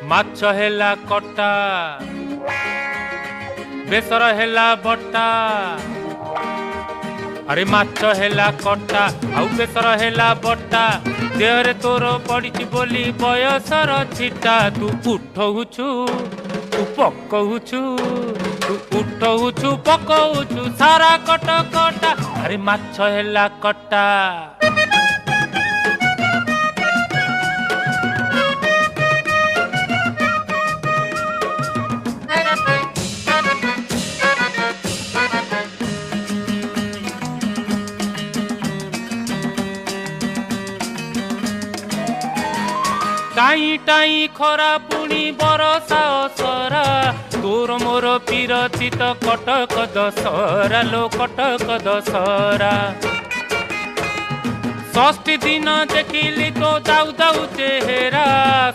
ମାଛ ହେଲା କଟା ବେସର ହେଲା ବଟା ଆରେ ମାଛ ହେଲା କଟା ଆଉ ବେସର ହେଲା ବଟା ଦେହରେ ତୋର ପଡ଼ିଛି ବୋଲି ବୟସର ଛିଟା ତୁ ଉଠଉଛୁ ତୁ ପକଉଛୁ ତୁ ଉଠଉଛୁ ପକଉଛୁ ସାରା କଟ କଟା ଆରେ ମାଛ ହେଲା କଟା टाई टाई खरा पुणी बरसा असरा तोर मोर पीरती तो कटक दशहरा लो कटक दशहरा षष्ठी दिन देखिली तो दाऊ दाऊ चेहरा